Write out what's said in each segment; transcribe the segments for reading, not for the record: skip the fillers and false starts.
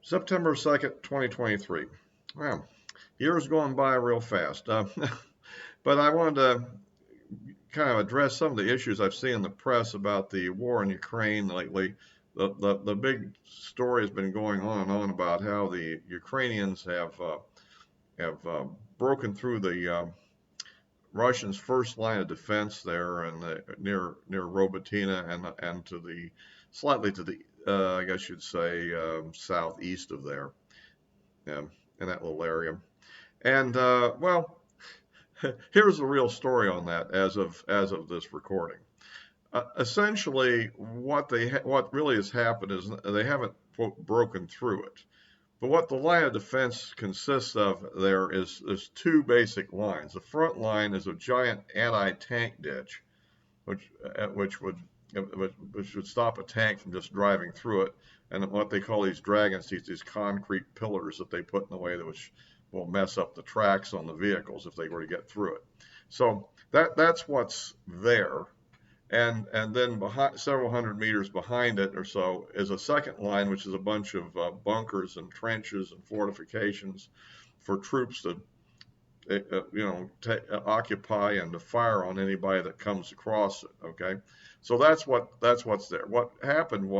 September 2nd, 2023. Wow, years going by real fast. But I wanted to kind of address some of the issues I've seen in the press about the war in Ukraine lately. The big story has been going on and on about how the Ukrainians have broken through the Russians' first line of defense there and near Robotina and to the slightly to the I guess you'd say southeast of there, in that little area. And well, here's the real story on that as of this recording. Essentially, what really has happened is they haven't quote broken through it. But what the line of defense consists of there is two basic lines. The front line is a giant anti-tank ditch, which would stop a tank from just driving through it, and what they call these dragons, these concrete pillars that they put in the way that which will mess up the tracks on the vehicles if they were to get through it. So that's what's there. And then behind, several hundred meters behind it or so is a second line, which is a bunch of bunkers and trenches and fortifications for troops to, occupy and to fire on anybody that comes across it. Okay, so that's what's there. What happened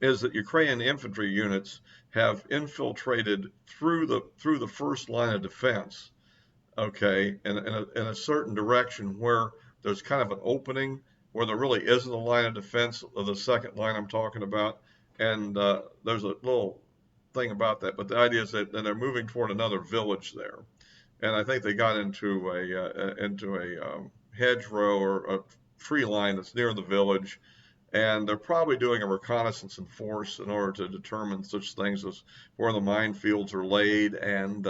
is that Ukrainian infantry units have infiltrated through the first line of defense. Okay, in a certain direction where there's kind of an opening where there really isn't a line of defense of the second line I'm talking about, and there's a little thing about that. But the idea is that they're moving toward another village there, and I think they got into a hedgerow or a tree line that's near the village, and they're probably doing a reconnaissance in force in order to determine such things as where the minefields are laid and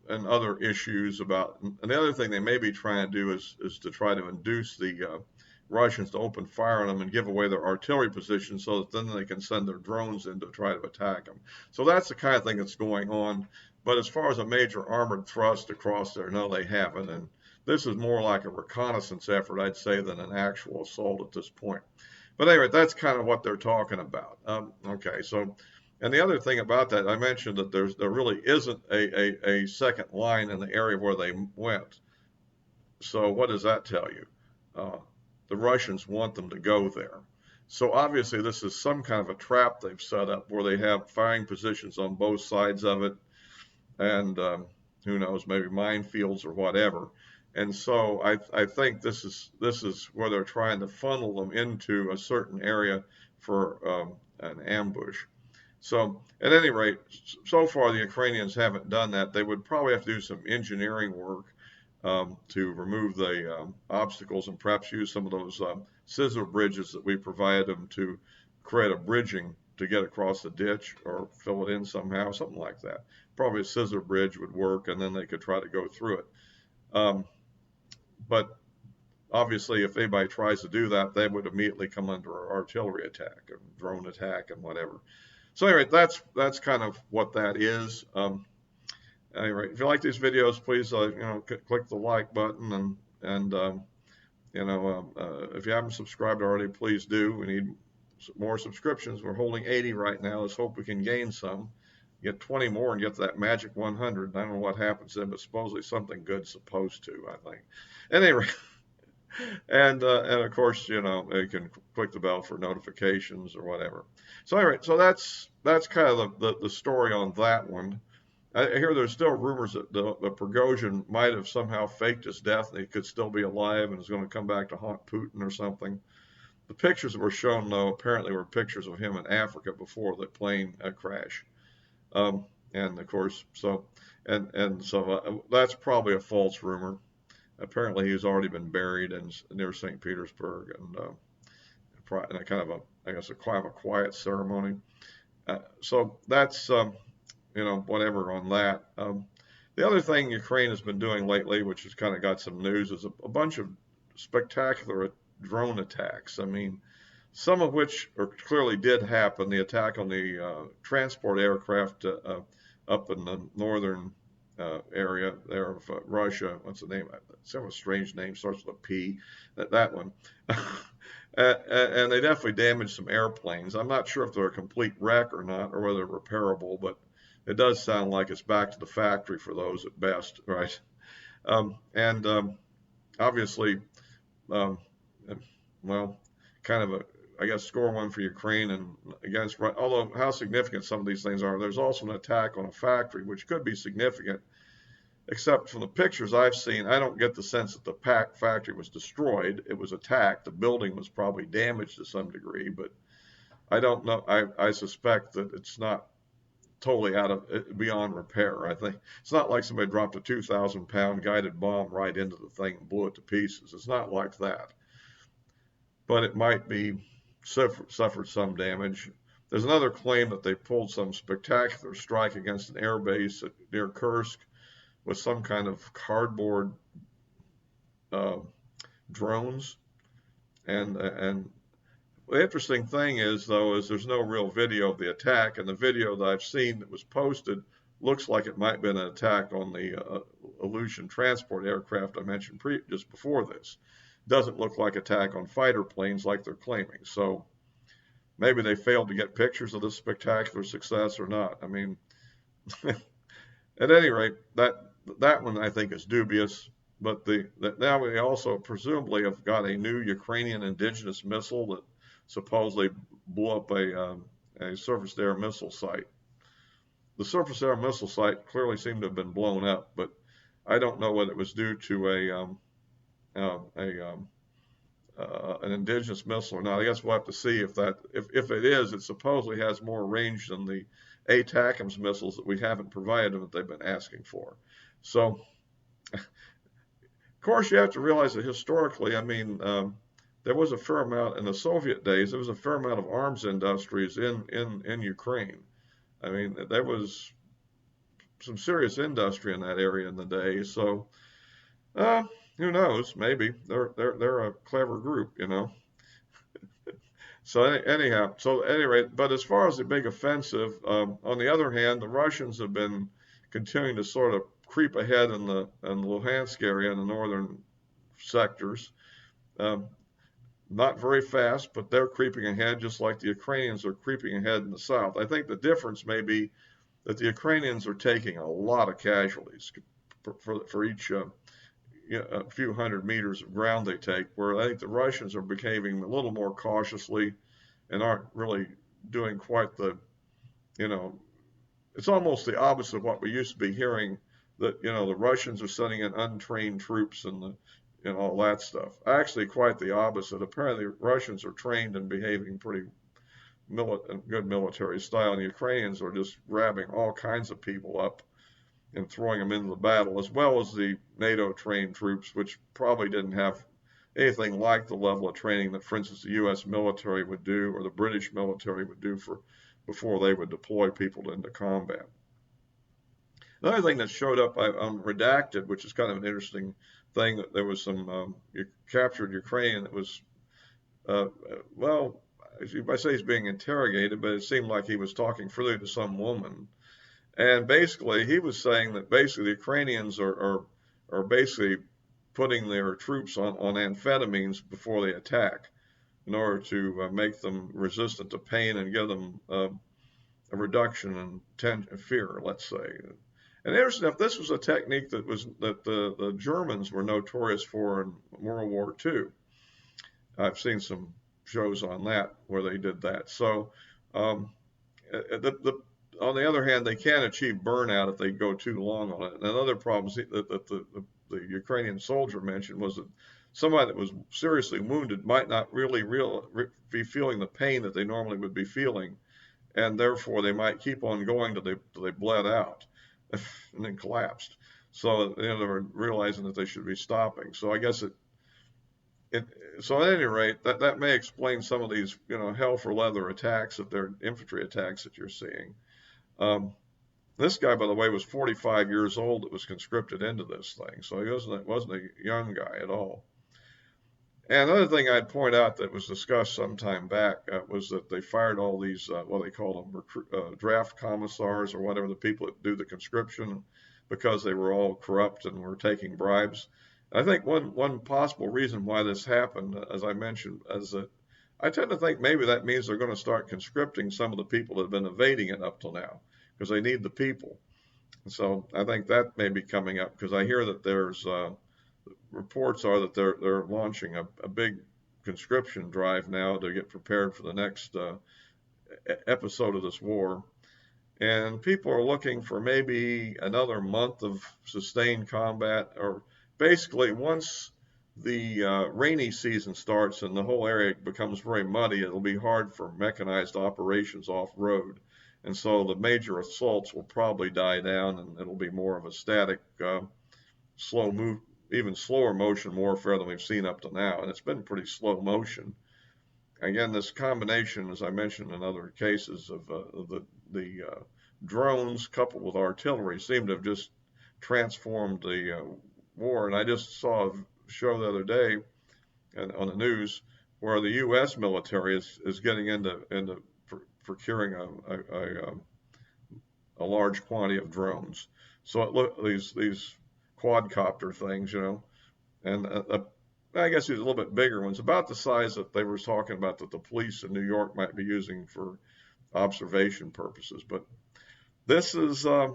and other issues about. And the other thing they may be trying to do is to try to induce the Russians to open fire on them and give away their artillery positions so that then they can send their drones in to try to attack them. So that's the kind of thing that's going on. But as far as a major armored thrust across there, no, they haven't. And this is more like a reconnaissance effort, I'd say, than an actual assault at this point. But anyway, that's kind of what they're talking about. Okay, so. And the other thing about that, I mentioned that there really isn't a second line in the area where they went. So what does that tell you? The Russians want them to go there. So obviously this is some kind of a trap they've set up where they have firing positions on both sides of it, and who knows, maybe minefields or whatever. And so I think this is where they're trying to funnel them into a certain area for an ambush. So at any rate, so far the Ukrainians haven't done that. They would probably have to do some engineering work to remove the obstacles and perhaps use some of those scissor bridges that we provided them to create a bridging to get across the ditch or fill it in somehow, something like that. Probably a scissor bridge would work, and then they could try to go through it. But obviously, if anybody tries to do that, they would immediately come under artillery attack or drone attack and whatever. So anyway, that's kind of what that is. Anyway, if you like these videos, please click the like button, and if you haven't subscribed already, please do. We need more subscriptions. We're holding 80 right now. Let's hope we can gain some, get 20 more, and get to that magic 100. I don't know what happens then, but supposedly something good's supposed to, I think. Anyway. And of course, you can click the bell for notifications or whatever. So anyway, so that's kind of the story on that one. I hear there's still rumors that the Prigozhin might have somehow faked his death and he could still be alive and is going to come back to haunt Putin or something. The pictures that were shown, though, apparently were pictures of him in Africa before the plane crash. And of course, so that's probably a false rumor. Apparently, he's already been buried near St. Petersburg, and a kind of a quiet ceremony. So that's whatever on that. The other thing Ukraine has been doing lately, which has kind of got some news, is a bunch of spectacular drone attacks. I mean, some of which clearly did happen. The attack on the transport aircraft up in the northern area there of Russia. What's the name? Some strange name, starts with a P. That one. And they definitely damaged some airplanes. I'm not sure if they're a complete wreck or not, or whether they're repairable, but it does sound like it's back to the factory for those at best, right? And obviously, um, well, kind of a, I guess, score one for Ukraine and against, although how significant some of these things are, there's also an attack on a factory, which could be significant, except from the pictures I've seen, I don't get the sense that the factory was destroyed. It was attacked. The building was probably damaged to some degree, but I don't know. I suspect that it's not totally out of beyond repair. I think it's not like somebody dropped a 2,000-pound guided bomb right into the thing and blew it to pieces. It's not like that, but it might be suffered some damage. There's another claim that they pulled some spectacular strike against an air base near Kursk with some kind of cardboard uh, drones. And the interesting thing is, though, is there's no real video of the attack, and the video that I've seen that was posted looks like it might have been an attack on the Aleutian transport aircraft I mentioned just before this. It doesn't look like attack on fighter planes like they're claiming. So maybe they failed to get pictures of this spectacular success or not. I mean, at any rate, that one I think is dubious. But now we also presumably have got a new Ukrainian indigenous missile that supposedly blew up a surface-to-air missile site. The surface-to-air missile site clearly seemed to have been blown up, but I don't know whether it was due to an indigenous missile or not. I guess we'll have to see if if it is. It supposedly has more range than the ATACMS missiles that we haven't provided them that they've been asking for. So, of course, you have to realize that historically, I mean, there was a fair amount in the Soviet days. There was a fair amount of arms industries in Ukraine. I mean, there was some serious industry in that area in the day. So, who knows? Maybe they're a clever group, you know. So anyhow, so at any rate, but as far as the big offensive, on the other hand, the Russians have been continuing to sort of creep ahead in the Luhansk area in the northern sectors. Not very fast, but they're creeping ahead just like the Ukrainians are creeping ahead in the south. I think the difference may be that the Ukrainians are taking a lot of casualties for each a few hundred meters of ground they take, where I think the Russians are behaving a little more cautiously and aren't really doing quite the, it's almost the opposite of what we used to be hearing, that, the Russians are sending in untrained troops and all that stuff. Actually, quite the opposite. Apparently, Russians are trained and behaving pretty good military style, and the Ukrainians are just grabbing all kinds of people up and throwing them into the battle, as well as the NATO-trained troops, which probably didn't have anything like the level of training that, for instance, the U.S. military would do or the British military would do before they would deploy people into combat. Another thing that showed up on Redacted, which is kind of an interesting thing, that there was some captured Ukrainian that was, well, I say he's being interrogated, but it seemed like he was talking freely to some woman. And basically, he was saying that basically the Ukrainians are basically putting their troops on amphetamines before they attack in order to make them resistant to pain and give them a reduction in fear, let's say. And interesting enough, this was a technique that the Germans were notorious for in World War II. I've seen some shows on that where they did that. So on the other hand, they can achieve burnout if they go too long on it. And another problem that the Ukrainian soldier mentioned was that somebody that was seriously wounded might not really be feeling the pain that they normally would be feeling, and therefore they might keep on going till they bled out and then collapsed. So they were realizing that they should be stopping. So I guess so at any rate, that may explain some of these hell for leather attacks, if they're infantry attacks that you're seeing. This guy, by the way, was 45 years old that was conscripted into this thing, so he wasn't a young guy at all. And another thing I'd point out that was discussed some time back was that they fired all these, what they call them, draft commissars or whatever, the people that do the conscription, because they were all corrupt and were taking bribes. And I think one possible reason why this happened, as I mentioned, is that I tend to think maybe that means they're going to start conscripting some of the people that have been evading it up till now, because they need the people. So I think that may be coming up, because I hear that there's reports are that they're launching a big conscription drive now to get prepared for the next episode of this war. And people are looking for maybe another month of sustained combat, or basically once the rainy season starts and the whole area becomes very muddy, it'll be hard for mechanized operations off-road. And so the major assaults will probably die down, and it'll be more of a static, slow move, even slower motion warfare than we've seen up to now. And it's been pretty slow motion. Again, this combination, as I mentioned in other cases, of the drones coupled with artillery seem to have just transformed the war. And I just saw a show the other day on the news where the U.S. military is getting into procuring a large quantity of drones. So it look these quadcopter things, and I guess these a little bit bigger ones, about the size that they were talking about that the police in New York might be using for observation purposes. But this is a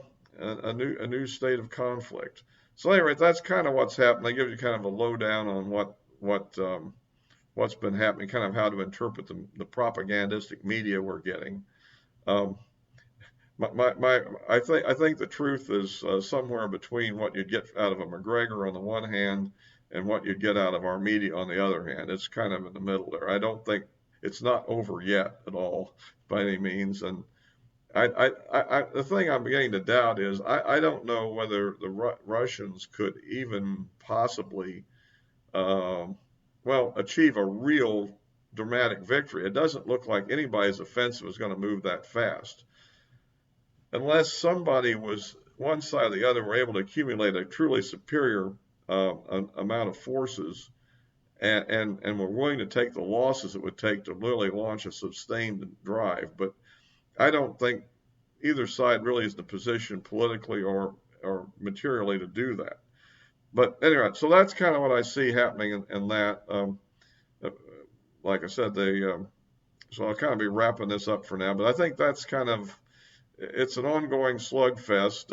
new state of conflict. So anyway, that's kind of what's happening. I give you kind of a lowdown on what's been happening, kind of how to interpret the propagandistic media we're getting. I think the truth is somewhere between what you'd get out of a McGregor on the one hand and what you'd get out of our media on the other hand. It's kind of in the middle there. I don't think it's not over yet at all by any means. And the thing I'm beginning to doubt is I don't know whether the Russians could even possibly, achieve a real dramatic victory. It doesn't look like anybody's offensive is going to move that fast, unless somebody was, one side or the other, were able to accumulate a truly superior amount of forces, and were willing to take the losses it would take to literally launch a sustained drive. But I don't think either side really is in a position politically or materially to do that. But anyway, so that's kind of what I see happening in that. Like I said, so I'll kind of be wrapping this up for now. But I think that's kind of, it's an ongoing slugfest,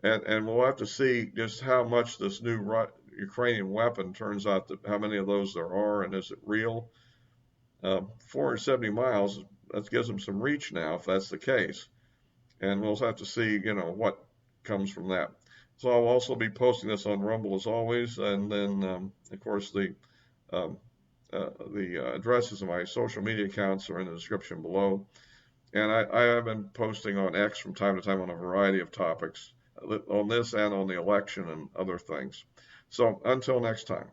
and we'll have to see just how much this new Ukrainian weapon turns out, how many of those there are, and is it real? 470 miles, that gives them some reach now, if that's the case. And we'll have to see, what comes from that. So I'll also be posting this on Rumble as always, and then, of course, the addresses of my social media accounts are in the description below. And I have been posting on X from time to time on a variety of topics, on this and on the election and other things. So until next time.